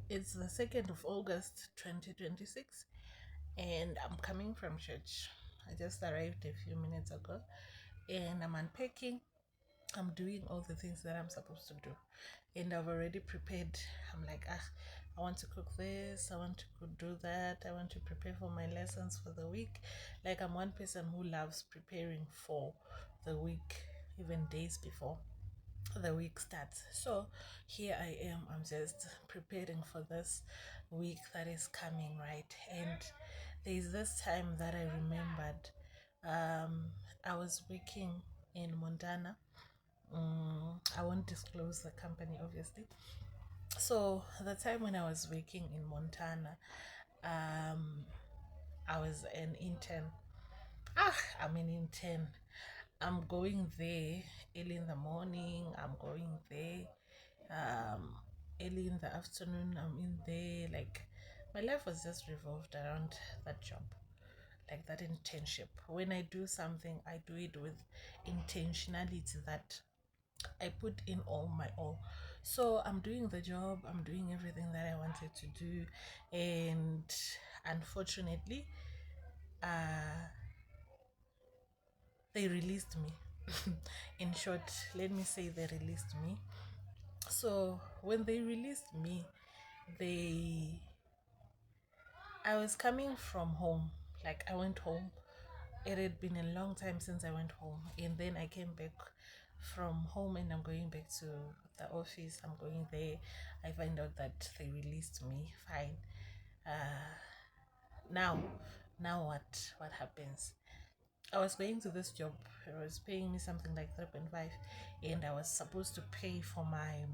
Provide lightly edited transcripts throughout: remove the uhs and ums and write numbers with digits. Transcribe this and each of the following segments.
It's the 2nd of August 2026, and I'm coming from church. I just arrived a few minutes ago, and I'm unpacking. I'm doing all the things that I'm supposed to do, and I've already prepared. I'm like, I want to cook this, I want to do that, I want to prepare for my lessons for the week. Like, I'm one person who loves preparing for the week, even days before the week starts. So here I am, I'm just preparing for this week that is coming, right? And there's this time that I remembered. I was working in Montana. I won't disclose the company, obviously. So the time when I was working in Montana, um I was an intern. I'm an intern. I'm going there early in the morning. I'm going there um, early in the afternoon. I'm in there. Like, my life was just revolved around that job, like that internship. When I do something, I do it with intentionality that I put in all my all. So I'm doing the job, I'm doing everything that I wanted to do, and unfortunately, uh, they released me. In short, let me say they released me. So when they released me, they I was coming from home. Like, I went home. It had been a long time since I went home, and then I came back from home, and I'm going back to the office. I'm going there. I find out that they released me. Fine. Uh, now, now what happens? I was going to this job. It was paying me something like 3.5, and I was supposed to pay for my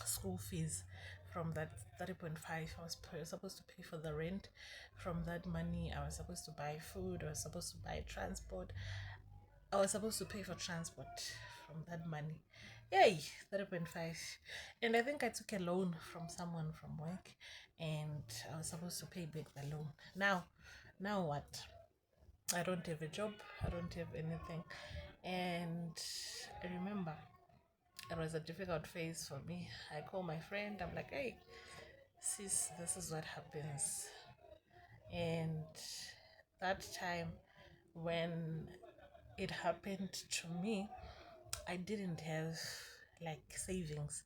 school fees from that 3.5. I was supposed to pay for the rent from that money. I was supposed to buy food. I was supposed to buy transport. I was supposed to pay for transport from that money. Yay, 3.5. And I think I took a loan from someone from work, and I was supposed to pay back the loan. Now what? I don't have a job. I don't have anything. And I remember it was a difficult phase for me. I call my friend. I'm like, hey, sis, this is what happens. And that time when it happened to me, I didn't have like savings,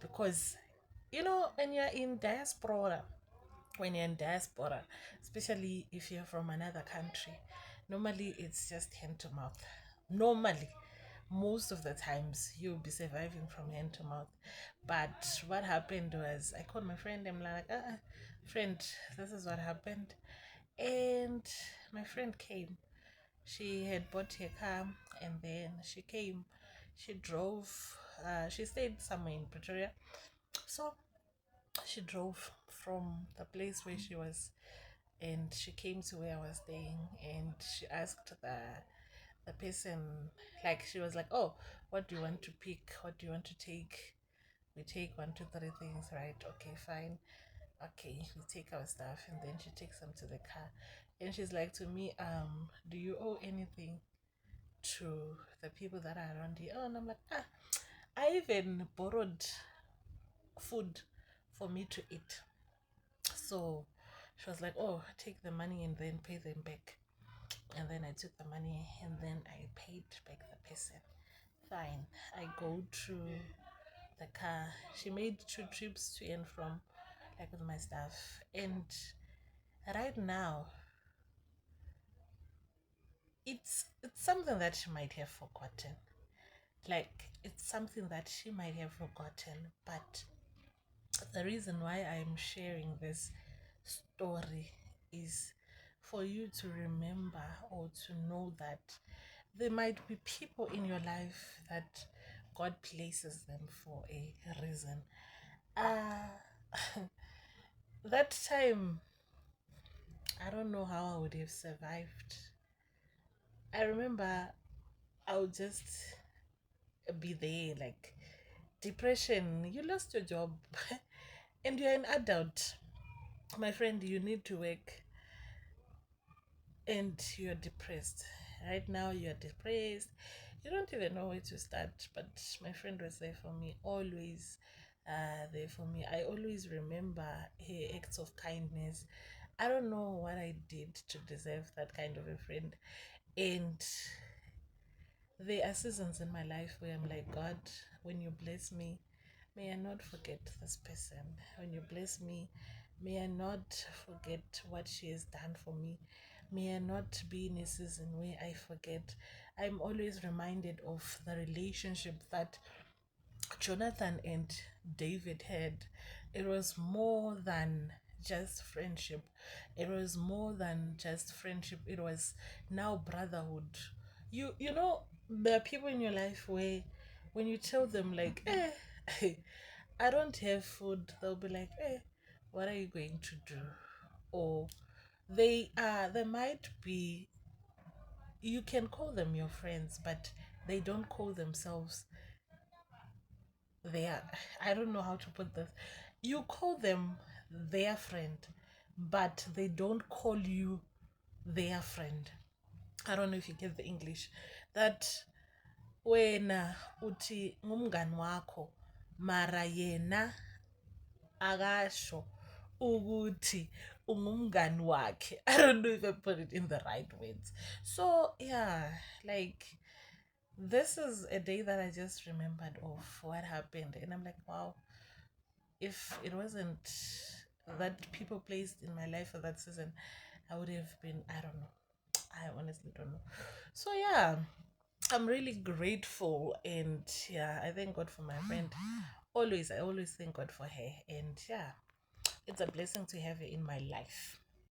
because when you're in diaspora, especially if you're from another country, normally it's just hand to mouth. Normally, most of the times you'll be surviving from hand to mouth. But what happened was, I called my friend. I'm like, friend, this is what happened. And my friend came. She had bought her car, and then she came. She drove. She stayed somewhere in Pretoria. So she drove from the place where she was, and she came to where I was staying, and she asked the person, like, she was like, oh, what do you want to pick? What do you want to take? We take one, two, three things, right? Okay, fine. Okay, we take our stuff, and then she takes them to the car, and she's like to me, do you owe anything to the people that are around here? Oh, and I'm like, I even borrowed food for me to eat. So she was like, oh, take the money and then pay them back. And then I took the money, and then I paid back the person. Fine. I go to the car. She made 2 trips to and from, like, with my stuff. And right now, it's something that she might have forgotten. Like, it's something that she might have forgotten. But the reason why I'm sharing this story is for you to remember, or to know that there might be people in your life that God places them for a reason. That time, I don't know how I would have survived. I remember I would just be there, like, depression. You lost your job, and you're an adult. My friend, you need to work, and you're depressed. Right now, you're depressed. You don't even know where to start. But my friend was there for me always. there for me. I always remember her acts of kindness. I don't know what I did to deserve that kind of a friend. And there are seasons in my life where I'm like, God, when you bless me, may I not forget this person. When you bless me, may I not forget what she has done for me. May I not be in a season where I forget. I'm always reminded of the relationship that Jonathan and David had. It was more than just friendship. It was more than just friendship. It was now brotherhood. You know, there are people in your life where when you tell them like, I don't have food, they'll be like, what are you going to do? Or they might be, you can call them your friends, but they don't call themselves their, I don't know how to put this. You call them their friend, but they don't call you their friend. I don't know if you get the English. That wena uthi ngumngani wakho mara yena akasho ukuthi ungumngani wakhe. I don't know if I put it in the right words. So yeah, like this is a day that I just remembered of what happened, and I'm like, wow, if it wasn't that people placed in my life for that season, I would have been, I don't know. I honestly don't know. So yeah, I'm really grateful, and yeah, I thank God for my friend. I always thank God for her, and yeah, it's a blessing to have her in my life.